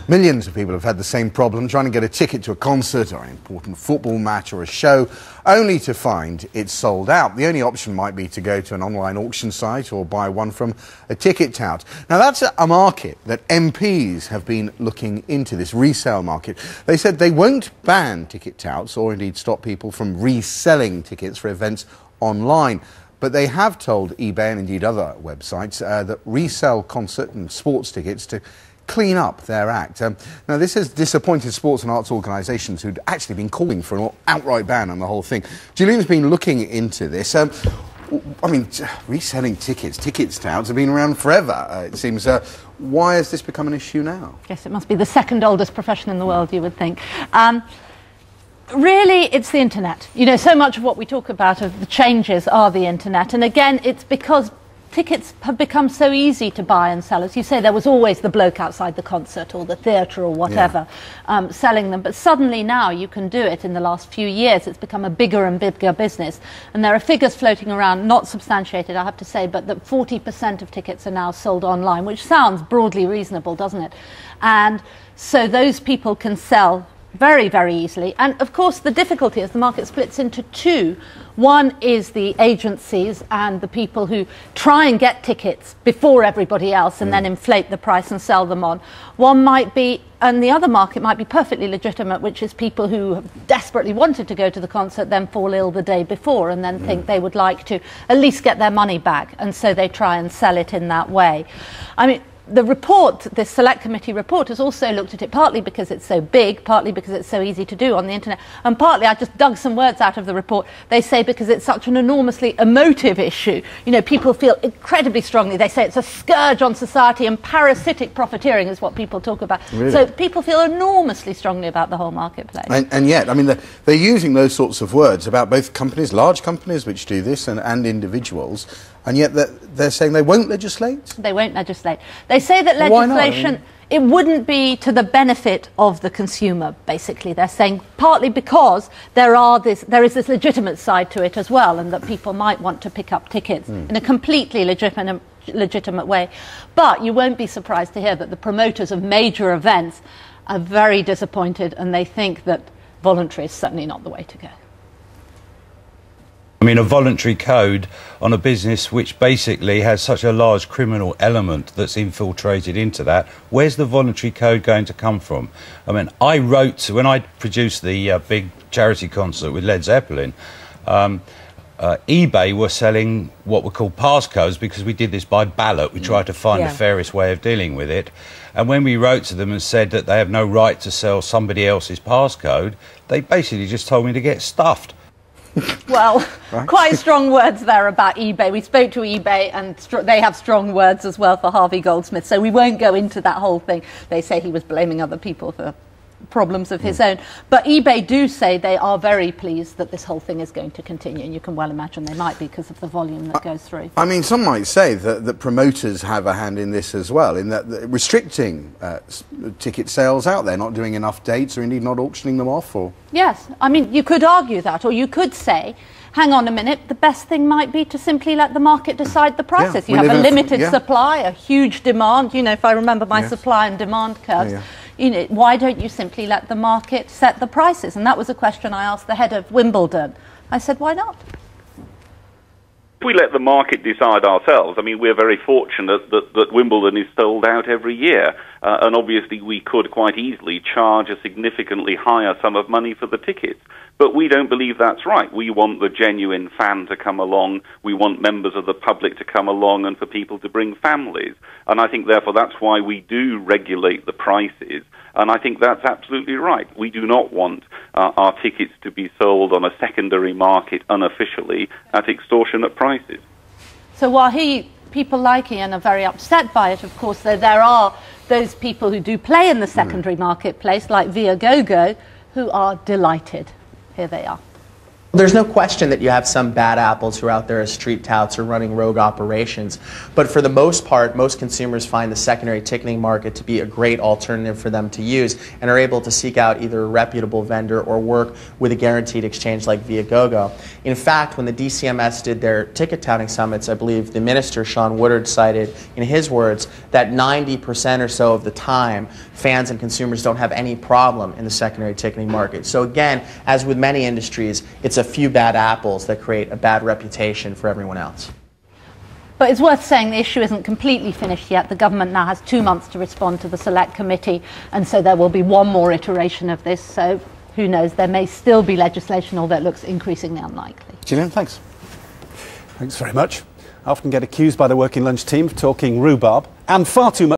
Millions of people have had the same problem trying to get a ticket to a concert or an important football match or a show, only to find it's sold out. The only option might be to go to an online auction site or buy one from a ticket tout. Now, that's a market that MPs have been looking into, this resale market. They said they won't ban ticket touts or indeed stop people from reselling tickets for events online. But they have told eBay and indeed other websites that resell concert and sports tickets to clean up their act. Now, this has disappointed sports and arts organisations who'd actually been calling for an outright ban on the whole thing. Julian's been looking into this. I mean, reselling tickets touts have been around forever, it seems. Why has this become an issue now? Yes, it must be the second oldest profession in the world, you would think. Really, it's the internet. You know, so much of what we talk about of the changes are the internet. And again, it's because tickets have become so easy to buy and sell. As you say, there was always the bloke outside the concert or the theatre or whatever selling them. But suddenly now you can do it. In the last few years, it's become a bigger and bigger business. And there are figures floating around, not substantiated, I have to say, but that 40% of tickets are now sold online, which sounds broadly reasonable, doesn't it? And so those people can sell very, very easily. And of course, the difficulty is the market splits into two. One is the agencies and the people who try and get tickets before everybody else and then inflate the price and sell them on. One might be, and the other market might be perfectly legitimate, which is people who have desperately wanted to go to the concert, then fall ill the day before and then think they would like to at least get their money back. And so they try and sell it in that way. I mean, the report, this select committee report, has also looked at it partly because it's so big, partly because it's so easy to do on the internet, and partly, I just dug some words out of the report, they say because it's such an enormously emotive issue. You know, people feel incredibly strongly. They say it's a scourge on society, and parasitic profiteering is what people talk about. Really? So people feel enormously strongly about the whole marketplace. And yet, I mean, they're using those sorts of words about both companies, large companies which do this, and individuals, and yet they're saying they won't legislate? They won't legislate. They say that legislation, it wouldn't be to the benefit of the consumer, basically. They're saying partly because there is this legitimate side to it as well, and that people might want to pick up tickets in a completely legitimate way. But you won't be surprised to hear that the promoters of major events are very disappointed, and they think that voluntary is certainly not the way to go. I mean, a voluntary code on a business which basically has such a large criminal element that's infiltrated into that, where's the voluntary code going to come from? I mean, I wrote, when I produced the big charity concert with Led Zeppelin, eBay were selling what were called passcodes because we did this by ballot. We tried to find the fairest way of dealing with it. And when we wrote to them and said that they have no right to sell somebody else's passcode, they basically just told me to get stuffed. Well, quite strong words there about eBay. We spoke to eBay and they have strong words as well for Harvey Goldsmith, so we won't go into that whole thing. They say he was blaming other people for problems of his own. But eBay do say they are very pleased that this whole thing is going to continue, and you can well imagine they might be because of the volume that goes through. I mean, some might say that promoters have a hand in this as well, in that restricting ticket sales out there, not doing enough dates or indeed not auctioning them off. Or yes, I mean, you could argue that, or you could say, hang on a minute, the best thing might be to simply let the market decide the prices. You have a limited supply, a huge demand. You know, if I remember my supply and demand curves, you know, why don't you simply let the market set the prices? And that was a question I asked the head of Wimbledon. I said, why not? If we let the market decide ourselves, I mean, we're very fortunate that Wimbledon is sold out every year. And obviously we could quite easily charge a significantly higher sum of money for the tickets. But we don't believe that's right. We want the genuine fan to come along. We want members of the public to come along and for people to bring families. And I think, therefore, that's why we do regulate the prices. And I think that's absolutely right. We do not want our tickets to be sold on a secondary market unofficially at extortionate prices. So while people like Ian are very upset by it, of course, there are those people who do play in the secondary marketplace, like Viagogo, who are delighted. Here they are. There's no question that you have some bad apples who are out there as street touts or running rogue operations, but for the most part, most consumers find the secondary ticketing market to be a great alternative for them to use and are able to seek out either a reputable vendor or work with a guaranteed exchange like viagogo. In fact, when the DCMS did their ticket touting summits, I believe the minister, Sean Woodard, cited in his words that 90% or so of the time, fans and consumers don't have any problem in the secondary ticketing market. So again, as with many industries, it's a few bad apples that create a bad reputation for everyone else. But it's worth saying the issue isn't completely finished yet. The government now has 2 months to respond to the Select Committee, and so there will be one more iteration of this. So who knows, there may still be legislation, although it looks increasingly unlikely. Gillian, thanks. Thanks very much. I often get accused by the Working Lunch team of talking rhubarb and far too much